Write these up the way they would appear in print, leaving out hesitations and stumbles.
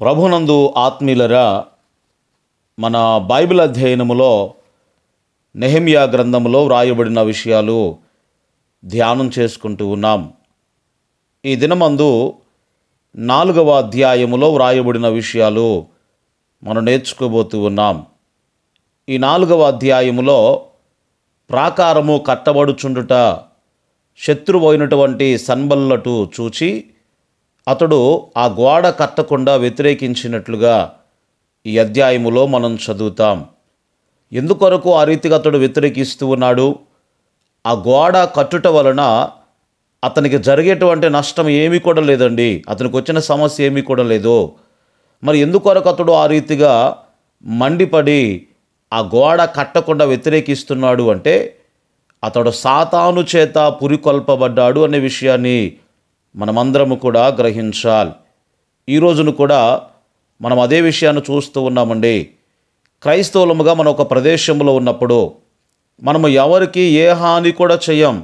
ప్రభునందు ఆత్మీయులరా, మన బైబిల్ అధ్యయనములో నెహెమ్యా గ్రంథములో వ్రాయబడిన విషయాలు ధ్యానం చేసుకుంటూ ఉన్నాం. ఈ దినమందు 4వ అధ్యాయములో వ్రాయబడిన విషయాలు మనం నేర్చుకోబోతూ ఉన్నాం. ఈ 4వ అధ్యాయములో ప్రాకారము కట్టబడుచుండుట శత్రువైనటువంటి సన్బల్లటు చూచి అతడు ఆ గోడ కట్టకుండా వ్యతిరేకించినట్లుగా ఈ అధ్యాయములో మనం చదువుతాం. ఎందుకొరకు ఆ రీతిగా అతడు వ్యతిరేకిస్తూ ఉన్నాడు? ఆ గోడ కట్టుట వలన అతనికి జరిగేటువంటి నష్టం ఏమీ కూడా లేదండి. అతనికి వచ్చిన సమస్య ఏమీ కూడా లేదు. మరి ఎందుకొరకు అతడు ఆ రీతిగా మండిపడి ఆ గోడ కట్టకుండా వ్యతిరేకిస్తున్నాడు అంటే, అతడు సాతాను చేత పురికొల్పబడ్డాడు అనే విషయాన్ని మనమందరము కూడా గ్రహించాలి. ఈ రోజును కూడా మనం అదే విషయాన్ని చూస్తూ ఉన్నామండి. క్రైస్తవులముగా మనం ఒక ప్రదేశంలో ఉన్నప్పుడు మనము ఎవరికి ఏ హాని కూడా చేయం.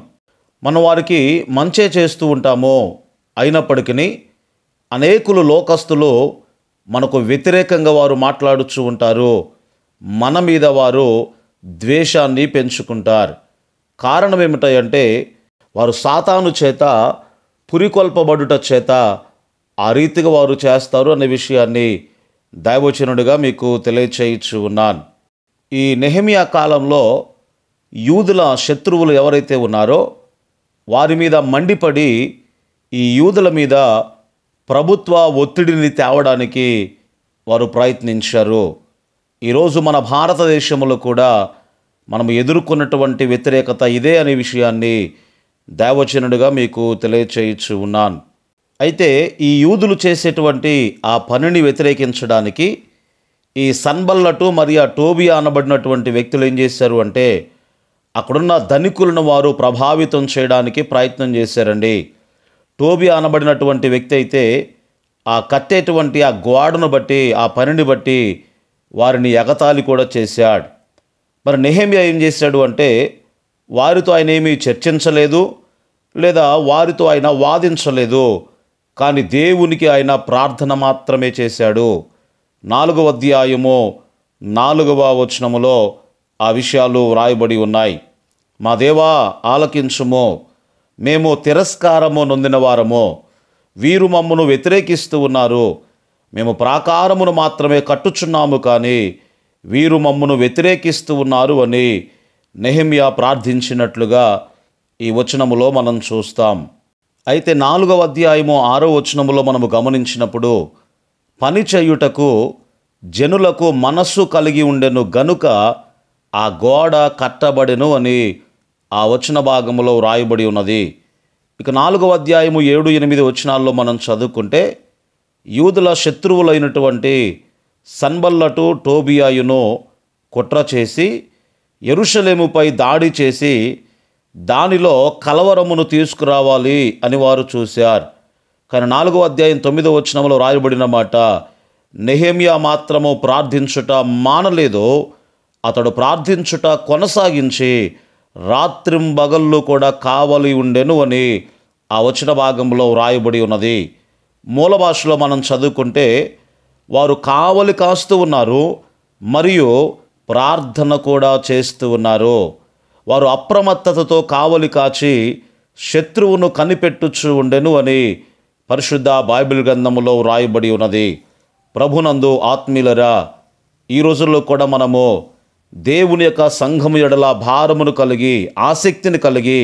మనం వారికి మంచే చేస్తూ ఉంటాము. అయినప్పటికీ అనేకులు లోకస్తులు మనకు వ్యతిరేకంగా వారు మాట్లాడుతూ ఉంటారు. మన మీద వారు ద్వేషాన్ని పెంచుకుంటారు. కారణం ఏమిటంటే, వారు సాతాను చేత పురికొల్పబడుట చేత ఆ రీతిగా వారు చేస్తారు అనే విషయాన్ని దైవవచనుడిగా మీకు తెలియచేయచ్చు ఉన్నాను. ఈ నెహెమ్యా కాలంలో యూదుల శత్రువులు ఎవరైతే ఉన్నారో వారి మీద మండిపడి ఈ యూదుల మీద ప్రభుత్వ ఒత్తిడిని తేవడానికి వారు ప్రయత్నించారు. ఈరోజు మన భారతదేశంలో కూడా మనం ఎదుర్కొన్నటువంటి వ్యతిరేకత ఇదే అనే విషయాన్ని దైవవచనుడిగా మీకు తెలియచేయచ్చు ఉన్నాను. అయితే ఈ యూదులు చేసేటువంటి ఆ పనిని వ్యతిరేకించడానికి ఈ సన్బల్లటు మరియు ఆ టోబియా అనబడినటువంటి వ్యక్తులు ఏం చేశారు అంటే, అక్కడున్న ధనికులను వారు ప్రభావితం చేయడానికి ప్రయత్నం చేశారండి. టోబియా అనబడినటువంటి వ్యక్తి అయితే ఆ కట్టేటువంటి ఆ గోడను బట్టి, ఆ పనిని బట్టి వారిని ఎగతాళి కూడా చేశాడు. మరి నెహెమ్యా ఏం చేశాడు అంటే, వారితో ఆయన ఏమీ చర్చించలేదు, లేదా వారితో ఆయన వాదించలేదు. కానీ దేవునికి ఆయన ప్రార్థన మాత్రమే చేశాడు. 4వ అధ్యాయము 4వ వచనములో ఆ విషయాలు వ్రాయబడి ఉన్నాయి. మా దేవా ఆలకించుము, మేము తిరస్కారము నొందిన వారము, వీరు మమ్మను వ్యతిరేకిస్తూ ఉన్నారు. మేము ప్రాకారమును మాత్రమే కట్టుచున్నాము, కానీ వీరు మమ్మను వ్యతిరేకిస్తూ ఉన్నారు అని నెహెమ్యా ప్రార్థించినట్లుగా ఈ వచనములో మనం చూస్తాం. అయితే 4వ అధ్యాయము 6వ వచనములో మనము గమనించినప్పుడు, పని చేయుటకు జనులకు మనస్సు కలిగి ఉండెను గనుక ఆ గోడ కట్టబడెను అని ఆ వచన భాగములో వ్రాయబడి ఉన్నది. ఇక 4వ అధ్యాయము 7, 8 వచనాల్లో మనం చదువుకుంటే, యూదుల శత్రువులైనటువంటి సన్బల్లటు టోబియాయును కుట్ర చేసి యెరూషలేముపై దాడి చేసి దానిలో కలవరమును తీసుకురావాలి అని వారు చూశారు. కానీ 4వ అధ్యాయం 9వ వచనంలో రాయబడిన మాట, నెహెమ్యా మాత్రము ప్రార్థించుట మానలేదు, అతడు ప్రార్థించుట కొనసాగించి రాత్రింబగళ్ళు కూడా కావలి ఉండెను అని ఆ వచన భాగంలో వ్రాయబడి ఉన్నది. మూల భాషలో మనం చదువుకుంటే, వారు కావలి కాస్తూ ఉన్నారు మరియు ప్రార్థన కూడా చేస్తూ ఉన్నారు. వారు అప్రమత్తతతో కావలి కాచి శత్రువును కనిపెట్టుచు ఉండెను అని పరిశుద్ధ బైబిల్ గ్రంథములో వ్రాయబడి ఉన్నది. ప్రభునందు ఆత్మీయులరా, ఈ రోజుల్లో కూడా మనము దేవుని యొక్క సంఘము ఎడల భారమును కలిగి, ఆసక్తిని కలిగి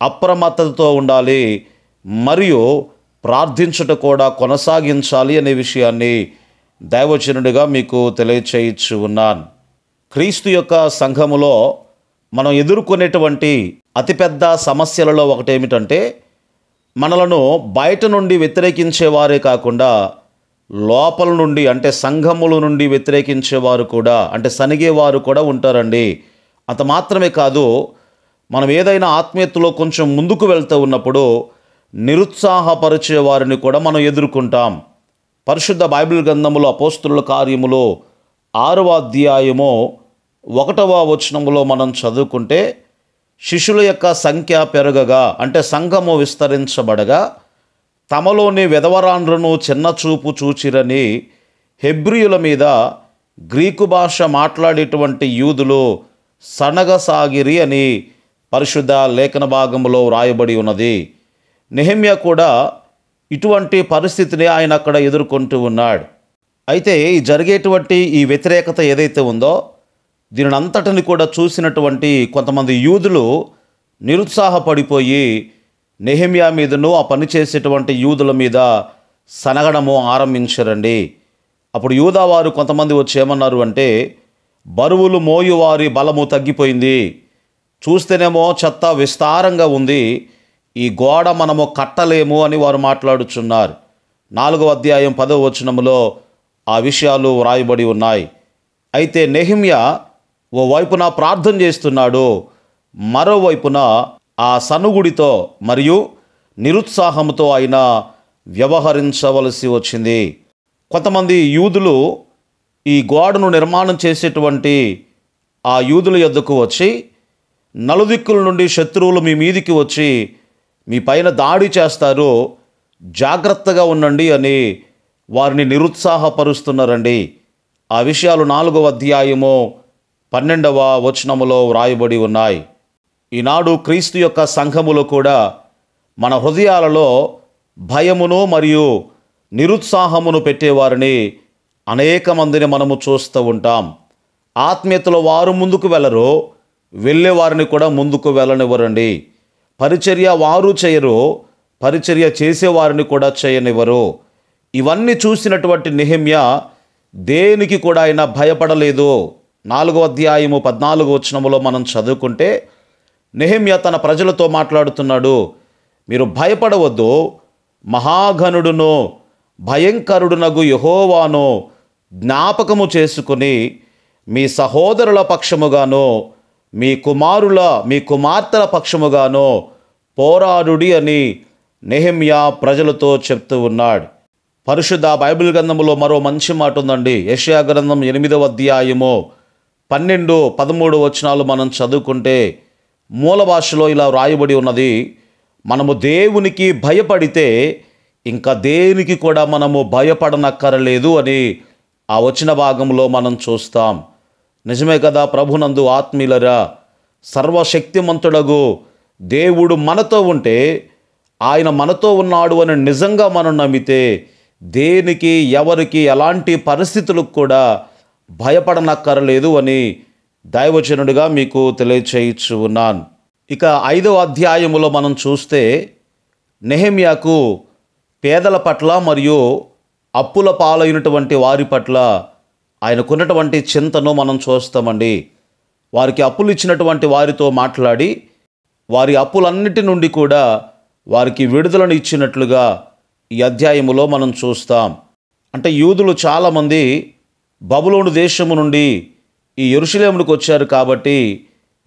అప్రమత్తతతో ఉండాలి మరియు ప్రార్థించుట కూడా కొనసాగించాలి అనే విషయాన్ని దైవజనుడిగా మీకు తెలియచేయచ్చు ఉన్నాను. క్రీస్తు యొక్క సంఘములో మనం ఎదుర్కొనేటువంటి అతిపెద్ద సమస్యలలో ఒకటేమిటంటే, మనలను బయట నుండి వ్యతిరేకించేవారే కాకుండా లోపల నుండి, అంటే సంఘముల నుండి వ్యతిరేకించేవారు కూడా, అంటే సనిగేవారు కూడా ఉంటారండి. అంత మాత్రమే కాదు, మనం ఏదైనా ఆత్మీయతలో కొంచెం ముందుకు వెళ్తూ ఉన్నప్పుడు నిరుత్సాహపరిచే వారిని కూడా మనం ఎదుర్కొంటాం. పరిశుద్ధ బైబిల్ గ్రంథములో అపోస్తలుల కార్యములో 6వ అధ్యాయము 1వ వచనములో మనం చదువుకుంటే, శిష్యుల యొక్క సంఖ్య పెరగగా, అంటే సంఘము విస్తరించబడగా, తమలోని వెధవరాండ్రను చిన్నచూపు చూచిరని హెబ్రీయుల మీద గ్రీకు భాష మాట్లాడేటువంటి యూదులు సనగసాగిరి అని పరిశుద్ధ లేఖన భాగంలో వ్రాయబడి ఉన్నది. నెహెమ్యా కూడా ఇటువంటి పరిస్థితిని ఆయన అక్కడ ఎదుర్కొంటూ ఉన్నాడు. అయితే ఈ జరిగేటువంటి ఈ వ్యతిరేకత ఏదైతే ఉందో దీనిని అంతటిని కూడా చూసినటువంటి కొంతమంది యూదులు నిరుత్సాహపడిపోయి నెహెమ్యా మీదను ఆ పని చేసేటువంటి యూదుల మీద సనగడము ఆరంభించారండి. అప్పుడు యూదావారు కొంతమంది వచ్చి ఏమన్నారు అంటే, బరువులు మోయువారి బలము తగ్గిపోయింది, చూస్తేనేమో చెత్త విస్తారంగా ఉంది, ఈ గోడ మనము కట్టలేము అని వారు మాట్లాడుచున్నారు. 4వ అధ్యాయం 10వ వచనములో ఆ విషయాలు వ్రాయబడి ఉన్నాయి. అయితే నెహెమ్యా ఓ వైపున ప్రార్థన చేస్తున్నాడు, మరోవైపున ఆ సనుగుడితో మరియు నిరుత్సాహంతో ఆయన వ్యవహరించవలసి వచ్చింది. కొంతమంది యూదులు ఈ గోడను నిర్మాణం చేసేటువంటి ఆ యూదుల యొద్దకు వచ్చి, నలుదిక్కుల నుండి శత్రువులు మీ మీదికి వచ్చి మీ పైన దాడి చేస్తారు, జాగ్రత్తగా ఉండండి అని వారిని నిరుత్సాహపరుస్తున్నారండి. ఆ విషయాలు 4వ అధ్యాయము 12వ వచనములో వ్రాయబడి ఉన్నాయి. ఈనాడు క్రీస్తు యొక్క సంఘములో కూడా మన హృదయాలలో భయమును మరియు నిరుత్సాహమును పెట్టేవారిని అనేక మందిని మనము చూస్తూ ఉంటాం. ఆత్మీయతలో వారు ముందుకు వెళ్ళరు, వెళ్ళేవారిని కూడా ముందుకు వెళ్ళనివ్వరండి. పరిచర్య వారు చేయరు, పరిచర్య చేసేవారిని కూడా చేయనివ్వరు. ఇవన్నీ చూసినటువంటి నెహెమ్యా దేనికి కూడా ఆయన భయపడలేదు. 4వ అధ్యాయము 14వ వచనములో మనం చదువుకుంటే నెహెమ్యా తన ప్రజలతో మాట్లాడుతున్నాడు, మీరు భయపడవద్దు, మహాఘనుడును భయంకరుడునగు యెహోవాను జ్ఞాపకము చేసుకుని మీ సహోదరుల పక్షముగాను మీ కుమార్తెల పక్షముగాను పోరాడుడి అని నెహెమ్యా ప్రజలతో చెప్తూ ఉన్నాడు. పరిశుద్ధ బైబిల్ గ్రంథంలో మరో మంచి మాట ఉందండి. యెషయా గ్రంథం 8వ అధ్యాయము 12, 13 వచనాలు మనం చదువుకుంటే మూల భాషలో ఇలా వ్రాయబడి ఉన్నది, మనము దేవునికి భయపడితే ఇంకా దేనికి కూడా మనము భయపడనక్కరలేదు అని ఆ వచన భాగంలో మనం చూస్తాం. నిజమే కదా ప్రభునందు ఆత్మీయులరా, సర్వశక్తిమంతుడగు దేవుడు మనతో ఉంటే, ఆయన మనతో ఉన్నాడు అని నిజంగా మనం నమ్మితే దేనికి ఎవరికి ఎలాంటి పరిస్థితులకు కూడా భయపడనక్కరలేదు అని దైవజనుడిగా మీకు తెలియచేయచ్చు ఉన్నాను. ఇక 5వ అధ్యాయములో మనం చూస్తే నెహెమ్యాకు పేదల పట్ల మరియు అప్పుల పాలైనటువంటి వారి పట్ల ఆయనకున్నటువంటి చింతను మనం చూస్తామండి. వారికి అప్పులు ఇచ్చినటువంటి వారితో మాట్లాడి వారి అప్పులన్నిటి నుండి కూడా వారికి విడుదలను ఇచ్చినట్లుగా ఈ అధ్యాయములో మనం చూస్తాం. అంటే యూదులు చాలామంది బబులోను దేశము నుండి ఈ యెరూషలేముకు వచ్చారు కాబట్టి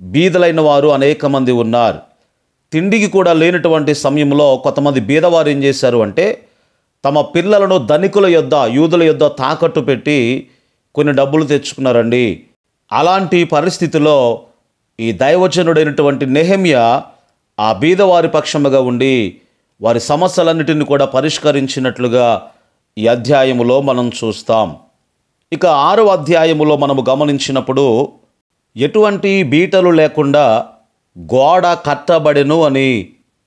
బీదలైన వారు అనేక మంది ఉన్నారు. తిండికి కూడా లేనటువంటి సమయంలో కొంతమంది బీదవారు ఏం చేశారు అంటే తమ పిల్లలను ధనికుల యొద్ద యూదుల యొద్ద తాకట్టు పెట్టి కొన్ని డబ్బులు తెచ్చుకున్నారండి. అలాంటి పరిస్థితిలో ఈ దైవజనుడైనటువంటి నెహెమ్యా ఆ బీదవారి పక్షముగా ఉండి వారి సమస్యలన్నిటిని కూడా పరిష్కరించినట్లుగా ఈ అధ్యాయములో మనం చూస్తాం. ఇక 6వ అధ్యాయములో మనము గమనించినప్పుడు ఎటువంటి బీటలు లేకుండా గోడ కట్టబడెను అని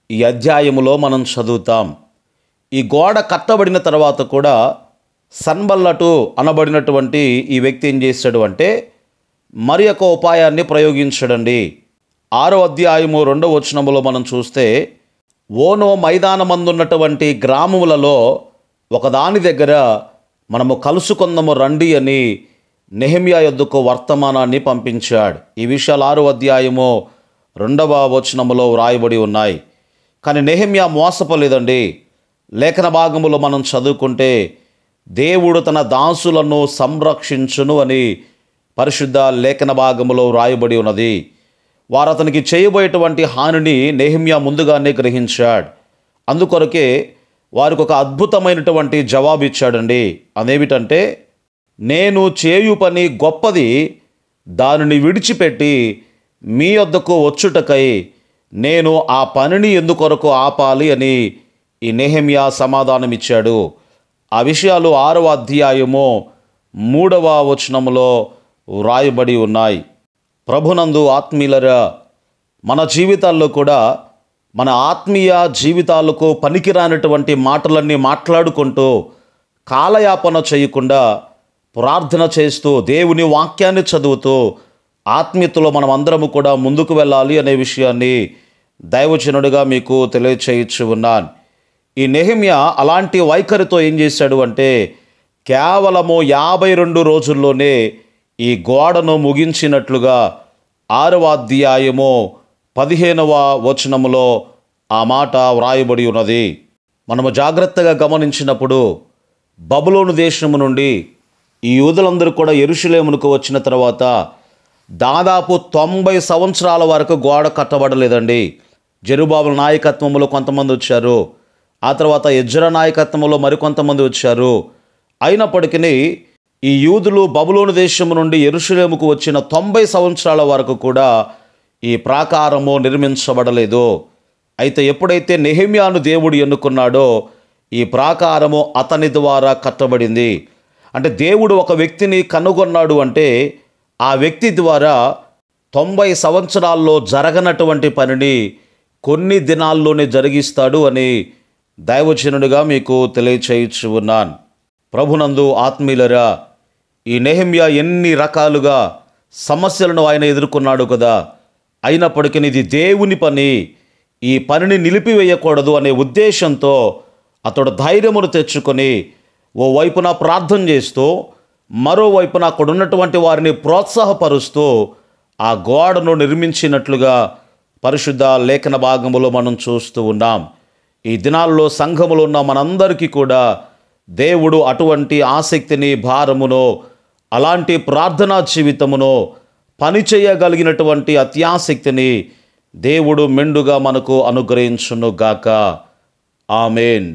ఈ అధ్యాయములో మనం చదువుతాం. ఈ గోడ కట్టబడిన తర్వాత కూడా సన్బల్లటు అనబడినటువంటి ఈ వ్యక్తి ఏం చేశాడు అంటే మరి ఒక ఉపాయాన్ని ప్రయోగించాడండి. 6వ అధ్యాయము 2వ వచనములో మనం చూస్తే, ఓనో మైదానమందున్నటువంటి గ్రామములలో ఒకదాని దగ్గర మనము కలుసుకుందాము రండి అని నెహెమ్యా యొద్దకు వర్తమానాన్ని పంపించాడు. ఈ విషయాలు 6వ అధ్యాయము 2వ వచనములో వ్రాయబడి ఉన్నాయి. కానీ నెహెమ్యా మోసపోలేదండి. లేఖన భాగములో మనం చదువుకుంటే దేవుడు తన దాసులను సంరక్షించును అని పరిశుద్ధ లేఖన భాగములో వ్రాయబడి ఉన్నది. వారు అతనికి చేయబోయేటువంటి హానిని నెహెమ్యా ముందుగానే గ్రహించాడు. అందుకొరకే వారికి ఒక అద్భుతమైనటువంటి జవాబు ఇచ్చాడండి. అదేమిటంటే, నేను చేయు పని గొప్పది, దానిని విడిచిపెట్టి మీ వద్దకు వచ్చుటకై నేను ఆ పనిని ఎందుకొరకు ఆపాలి అని ఈ నెహెమ్యా సమాధానమిచ్చాడు. ఆ విషయాలు 6వ అధ్యాయము 3వ వచనములో వ్రాయబడి ఉన్నాయి. ప్రభునందు ఆత్మీయులరా, మన జీవితాల్లో కూడా మన ఆత్మీయ జీవితాలకు పనికిరానటువంటి మాటలన్నీ మాట్లాడుకుంటూ కాలయాపన చేయకుండా ప్రార్థన చేస్తూ దేవుని వాక్యాన్ని చదువుతూ ఆత్మీయతలో మనం అందరము కూడా ముందుకు వెళ్ళాలి అనే విషయాన్ని దైవజనుడిగా మీకు తెలియచేయచ్చు ఉన్నాను. ఈ నెహెమ్యా అలాంటి వైఖరితో ఏం చేశాడు అంటే, కేవలము 52 రోజుల్లోనే ఈ గోడను ముగించినట్లుగా 6వ అధ్యాయము 15వ వచనములో ఆ మాట వ్రాయబడి ఉన్నది. మనము జాగ్రత్తగా గమనించినప్పుడు బబులోను దేశము నుండి ఈ యూదులందరూ కూడా యెరూషలేమునకు వచ్చిన తర్వాత దాదాపు 90 సంవత్సరాల వరకు గోడ కట్టబడలేదండి. జెరుబ్బాబెలు నాయకత్వంలో కొంతమంది వచ్చారు, ఆ తర్వాత ఎజ్రా నాయకత్వంలో మరికొంతమంది వచ్చారు. అయినప్పటికీ ఈ యూదులు బబులోను దేశము నుండి యెరూషలేముకు వచ్చిన 90 సంవత్సరాల వరకు కూడా ఈ ప్రాకారము నిర్మించబడలేదు. అయితే ఎప్పుడైతే నెహెమ్యాను దేవుడు ఎన్నుకున్నాడో ఈ ప్రాకారము అతని ద్వారా కట్టబడింది. అంటే దేవుడు ఒక వ్యక్తిని కనుగొన్నాడు అంటే ఆ వ్యక్తి ద్వారా 90 సంవత్సరాల్లో జరగనటువంటి పనిని కొన్ని దినాల్లోనే జరిగిస్తాడు అని దైవజనుడిగా మీకు తెలియచేయచ్చు ఉన్నాను. ప్రభునందు ఆత్మీయులరా, ఈ నెహెమ్యా ఎన్ని రకాలుగా సమస్యలను ఆయన ఎదుర్కొన్నాడు కదా. అయినప్పటికీ ఇది దేవుని పని, ఈ పనిని నిలిపివేయకూడదు అనే ఉద్దేశంతో అతడు ధైర్యమును తెచ్చుకొని ఓ వైపున ప్రార్థన చేస్తూ మరోవైపున అక్కడ ఉన్నటువంటి వారిని ప్రోత్సాహపరుస్తూ ఆ గోడను నిర్మించినట్లుగా పరిశుద్ధ లేఖన భాగములో మనం చూస్తూ ఉన్నాం. ఈ దినాల్లో సంఘములో ఉన్న మనందరికీ కూడా దేవుడు అటువంటి ఆసక్తిని, భారమును, అలాంటి ప్రార్థనా జీవితమును, పని చేయగలిగినటువంటి అత్యాసక్తిని దేవుడు మెండుగా మనకు అనుగ్రహించును గాక. ఆమేన్.